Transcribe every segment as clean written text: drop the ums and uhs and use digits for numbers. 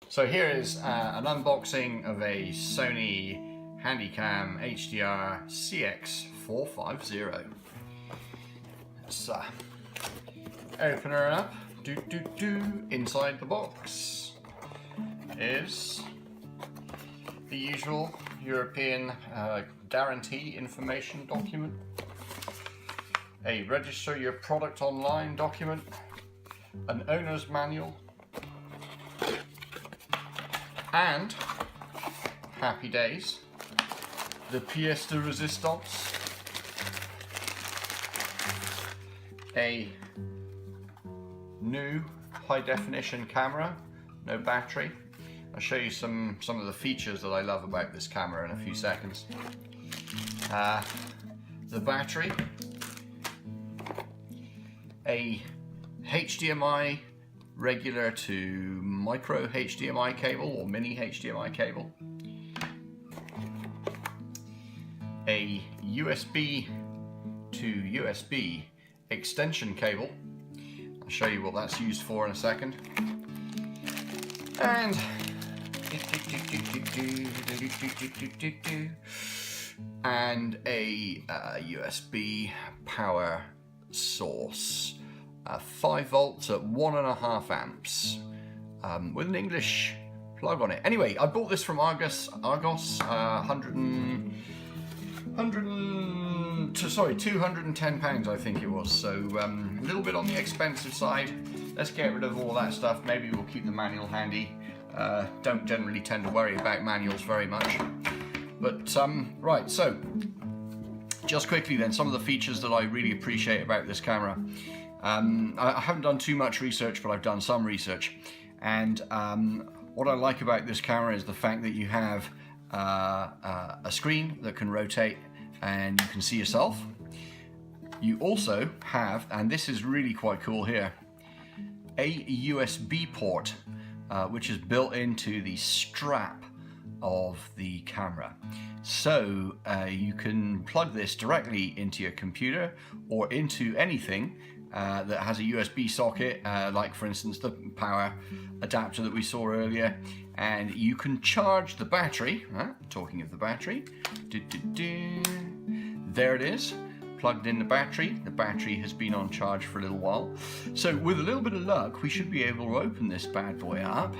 So here is an unboxing of a Sony handycam HDR-CX450. Let's open her up. Inside the box is the usual European guarantee information document, a register your product online document, an owner's manual, and happy days, the pièce de résistance, a new high definition camera, no battery. I'll show you some of the features that I love about this camera in a few seconds. The battery, a HDMI regular to micro HDMI cable or mini HDMI cable, a USB to USB extension cable. I'll show you what that's used for in a second. And a USB power source, 5 volts at 1.5 amps, with an English plug on it. Anyway, I bought this from Argos, 210 pounds I think it was, so a little bit on the expensive side. Let's get rid of all that stuff. Maybe we'll keep the manual handy. Don't generally tend to worry about manuals very much. But right, so just quickly then, some of the features that I really appreciate about this camera. I haven't done too much research, but I've done some research, and what I like about this camera is the fact that you have a screen that can rotate and you can see yourself. You also have, and this is really quite cool here, a USB port which is built into the strap of the camera. So you can plug this directly into your computer or into anything that has a USB socket, like for instance the power adapter that we saw earlier, and you can charge the battery. Talking of the battery, there it is, plugged in the battery. The battery has been on charge for a little while. So with a little bit of luck, we should be able to open this bad boy up.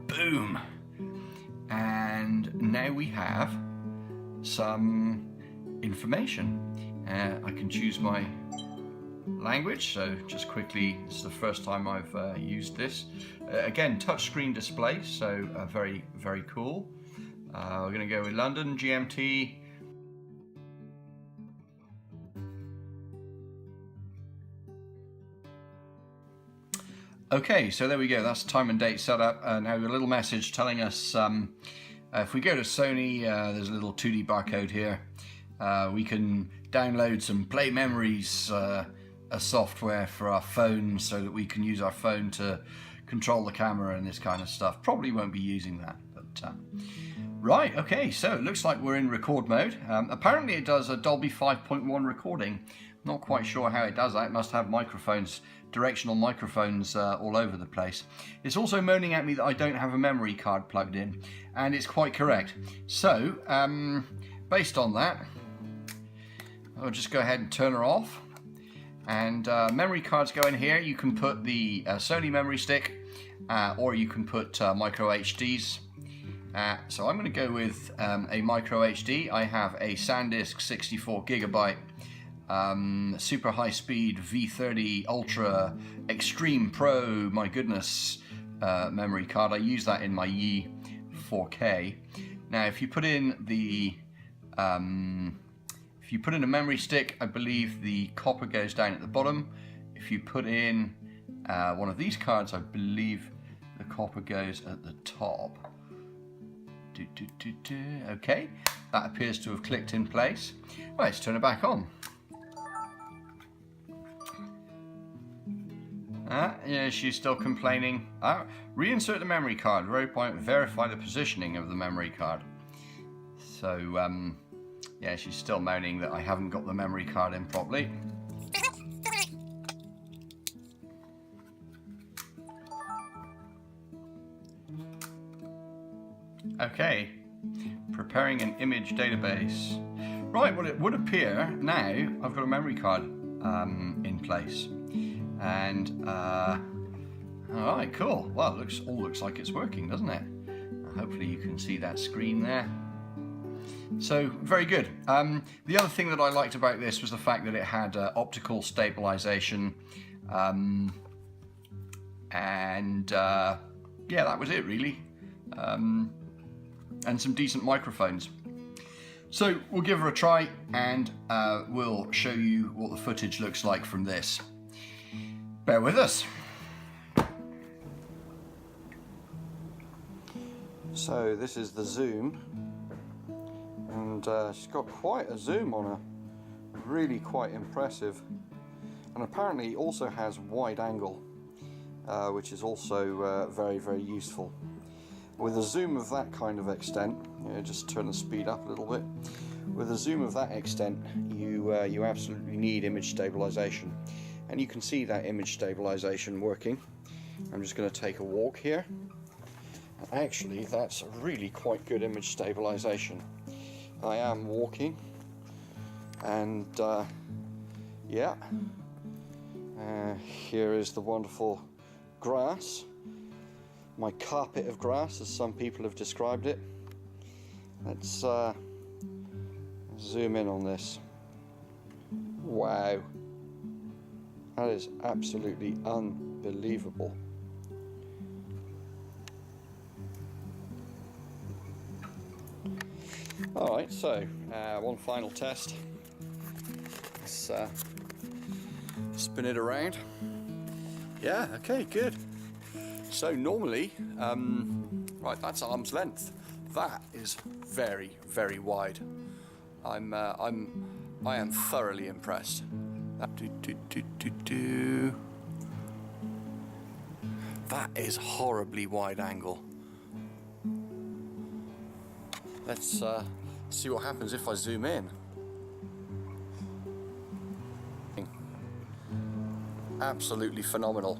Boom! And now we have some information. I can choose my language, so just quickly, this is the first time I've used this. Again, touchscreen display, so very, very cool. We're going to go with London, GMT. Okay, so there we go, that's time and date set up. Now a little message telling us if we go to Sony, there's a little 2D barcode here. We can download some Play Memories a software for our phone so that we can use our phone to control the camera and this kind of stuff. Probably won't be using that, but right, okay, so it looks like we're in record mode. Apparently it does a Dolby 5.1 recording. Not quite sure how it does that. It must have microphones, directional microphones all over the place. It's also moaning at me that I don't have a memory card plugged in, and it's quite correct. So based on that, I'll just go ahead and turn her off. And memory cards go in here. You can put the Sony memory stick, or you can put micro HDs. So I'm going to go with a micro HD. I have a SanDisk 64 gigabyte super high speed V30 Ultra Extreme Pro, my goodness, memory card. I use that in my Yi 4K. Now if you put in the if you put in a memory stick, I believe the copper goes down at the bottom. If you put in one of these cards, I believe the copper goes at the top. Okay, that appears to have clicked in place. Right, let's turn it back on. Yeah, she's still complaining. Reinsert the memory card. Verify the positioning of the memory card. So, yeah, she's still moaning that I haven't got the memory card in properly. Okay, preparing an image database. Right, well it would appear now I've got a memory card in place. And, alright, cool. Well, it all looks like it's working, doesn't it? Hopefully you can see that screen there. So, very good. The other thing that I liked about this was the fact that it had optical stabilization. Yeah, that was it really. And some decent microphones. So we'll give her a try and we'll show you what the footage looks like from this. Bear with us. So this is the zoom, and she's got quite a zoom on her, really quite impressive, and apparently also has wide angle, which is also very, very useful. With a zoom of that kind of extent, just turn the speed up a little bit. With a zoom of that extent, you absolutely need image stabilization, and you can see that image stabilization working. I'm just going to take a walk here. Actually, that's really quite good image stabilization. I am walking, and yeah, here is the wonderful grass. My carpet of grass, as some people have described it. Let's zoom in on this. Wow, that is absolutely unbelievable. Alright, so one final test. Let's spin it around. Yeah, okay, good. So normally, right, that's arm's length. That is very, very wide. I am thoroughly impressed. That is horribly wide angle. Let's see what happens if I zoom in. Absolutely phenomenal.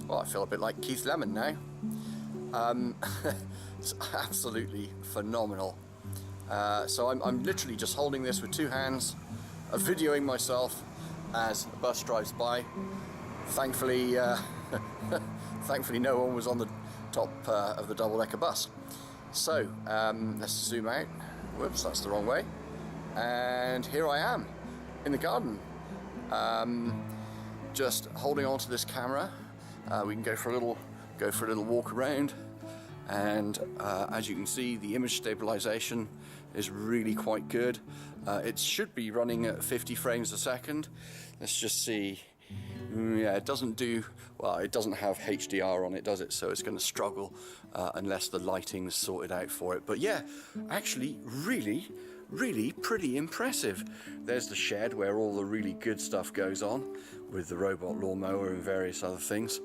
Well, I feel a bit like Keith Lemon now. It's absolutely phenomenal. So I'm literally just holding this with two hands, videoing myself as a bus drives by. Thankfully, thankfully no one was on the top of the double-decker bus. So let's zoom out. Whoops, that's the wrong way. And here I am in the garden, just holding on to this camera. We can go for a little walk around, and as you can see, the image stabilization is really quite good. It should be running at 50 frames a second. Let's just see. Yeah, it doesn't do well. It doesn't have HDR on it, does it? So it's going to struggle unless the lighting's sorted out for it. But yeah, actually, really pretty impressive. There's the shed where all the really good stuff goes on, with the robot lawnmower and various other things.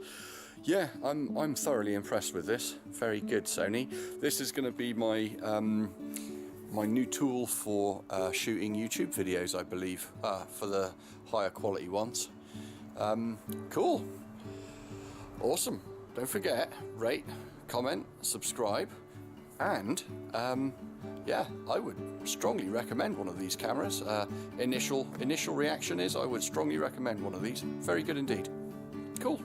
Yeah, I'm thoroughly impressed with this. Very good, Sony. This is going to be my my new tool for shooting YouTube videos, I believe, for the higher quality ones. Cool. Awesome. Don't forget, rate, comment, subscribe, and yeah, I would strongly recommend one of these cameras. Initial reaction is I would strongly recommend one of these. Very good indeed. Cool.